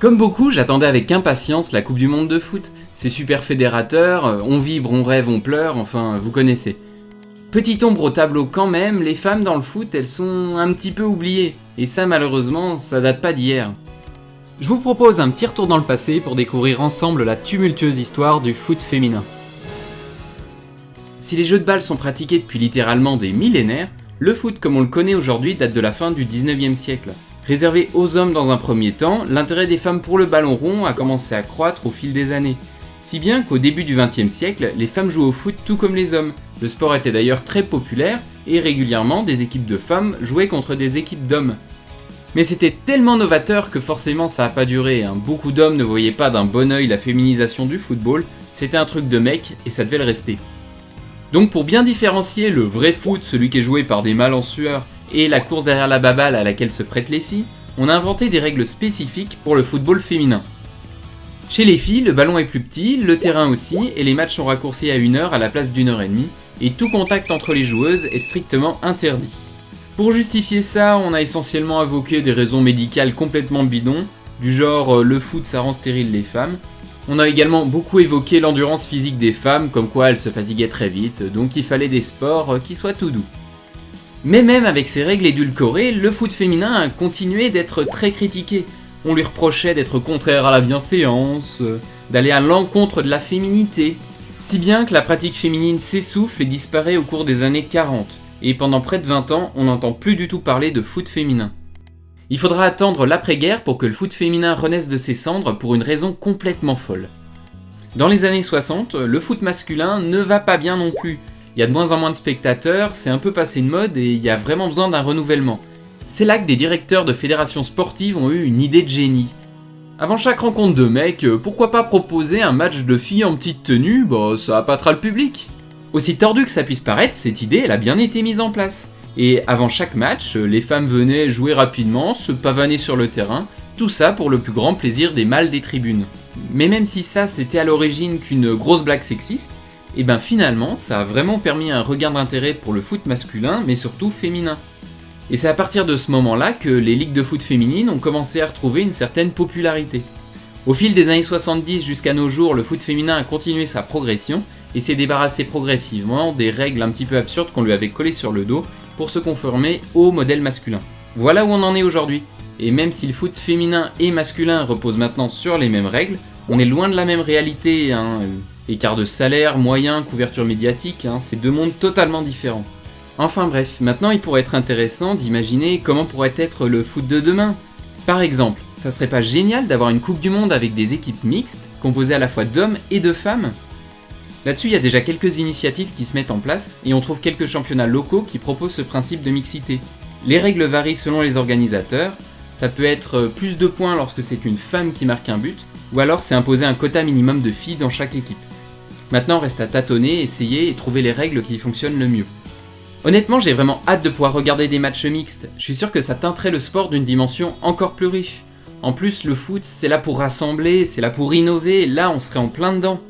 Comme beaucoup, j'attendais avec impatience la Coupe du Monde de foot. C'est super fédérateur, on vibre, on rêve, on pleure, enfin, vous connaissez. Petite ombre au tableau quand même, les femmes dans le foot, elles sont un petit peu oubliées. Et ça, malheureusement, ça date pas d'hier. Je vous propose un petit retour dans le passé pour découvrir ensemble la tumultueuse histoire du foot féminin. Si les jeux de balle sont pratiqués depuis littéralement des millénaires, le foot comme on le connaît aujourd'hui date de la fin du 19e siècle. Réservé aux hommes dans un premier temps, l'intérêt des femmes pour le ballon rond a commencé à croître au fil des années. Si bien qu'au début du 20e siècle, les femmes jouaient au foot tout comme les hommes. Le sport était d'ailleurs très populaire et régulièrement des équipes de femmes jouaient contre des équipes d'hommes. Mais c'était tellement novateur que forcément ça a pas duré, hein. Beaucoup d'hommes ne voyaient pas d'un bon œil la féminisation du football, c'était un truc de mec et ça devait le rester. Donc pour bien différencier le vrai foot, celui qui est joué par des mâles en sueur, et la course derrière la baballe à laquelle se prêtent les filles, on a inventé des règles spécifiques pour le football féminin. Chez les filles, le ballon est plus petit, le terrain aussi, et les matchs sont raccourcis à 1 heure à la place d'1h30, et tout contact entre les joueuses est strictement interdit. Pour justifier ça, on a essentiellement invoqué des raisons médicales complètement bidons, du genre le foot ça rend stérile les femmes. On a également beaucoup évoqué l'endurance physique des femmes, comme quoi elles se fatiguaient très vite, donc il fallait des sports qui soient tout doux. Mais même avec ces règles édulcorées, le foot féminin a continué d'être très critiqué. On lui reprochait d'être contraire à la bienséance, d'aller à l'encontre de la féminité. Si bien que la pratique féminine s'essouffle et disparaît au cours des années 40. Et pendant près de 20 ans, on n'entend plus du tout parler de foot féminin. Il faudra attendre l'après-guerre pour que le foot féminin renaisse de ses cendres pour une raison complètement folle. Dans les années 60, le foot masculin ne va pas bien non plus. Il y a de moins en moins de spectateurs, c'est un peu passé de mode et il y a vraiment besoin d'un renouvellement. C'est là que des directeurs de fédérations sportives ont eu une idée de génie. Avant chaque rencontre de mecs, pourquoi pas proposer un match de filles en petite tenue, ça appâtera le public. Aussi tordu que ça puisse paraître, cette idée elle a bien été mise en place. Et avant chaque match, les femmes venaient jouer rapidement, se pavaner sur le terrain, tout ça pour le plus grand plaisir des mâles des tribunes. Mais même si ça c'était à l'origine qu'une grosse blague sexiste, et ben finalement ça a vraiment permis un regain d'intérêt pour le foot masculin, mais surtout féminin. Et c'est à partir de ce moment-là que les ligues de foot féminines ont commencé à retrouver une certaine popularité. Au fil des années 70 jusqu'à nos jours, le foot féminin a continué sa progression et s'est débarrassé progressivement des règles un petit peu absurdes qu'on lui avait collées sur le dos pour se conformer au modèle masculin. Voilà où on en est aujourd'hui. Et même si le foot féminin et masculin reposent maintenant sur les mêmes règles, on est loin de la même réalité, hein. Écart de salaire, moyens, couverture médiatique, c'est deux mondes totalement différents. Enfin bref, maintenant il pourrait être intéressant d'imaginer comment pourrait être le foot de demain. Par exemple, ça serait pas génial d'avoir une Coupe du Monde avec des équipes mixtes, composées à la fois d'hommes et de femmes ? Là-dessus, il y a déjà quelques initiatives qui se mettent en place, et on trouve quelques championnats locaux qui proposent ce principe de mixité. Les règles varient selon les organisateurs, ça peut être plus de points lorsque c'est une femme qui marque un but, ou alors c'est imposer un quota minimum de filles dans chaque équipe. Maintenant, reste à tâtonner, essayer et trouver les règles qui fonctionnent le mieux. Honnêtement, j'ai vraiment hâte de pouvoir regarder des matchs mixtes. Je suis sûr que ça teinterait le sport d'une dimension encore plus riche. En plus, le foot, c'est là pour rassembler, c'est là pour innover, et là, on serait en plein dedans.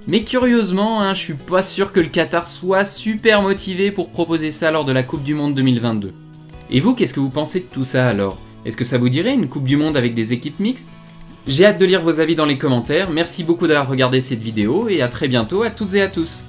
Mais curieusement, je suis pas sûr que le Qatar soit super motivé pour proposer ça lors de la Coupe du Monde 2022. Et vous, qu'est-ce que vous pensez de tout ça alors ? Est-ce que ça vous dirait une Coupe du Monde avec des équipes mixtes ? J'ai hâte de lire vos avis dans les commentaires, merci beaucoup d'avoir regardé cette vidéo et à très bientôt à toutes et à tous.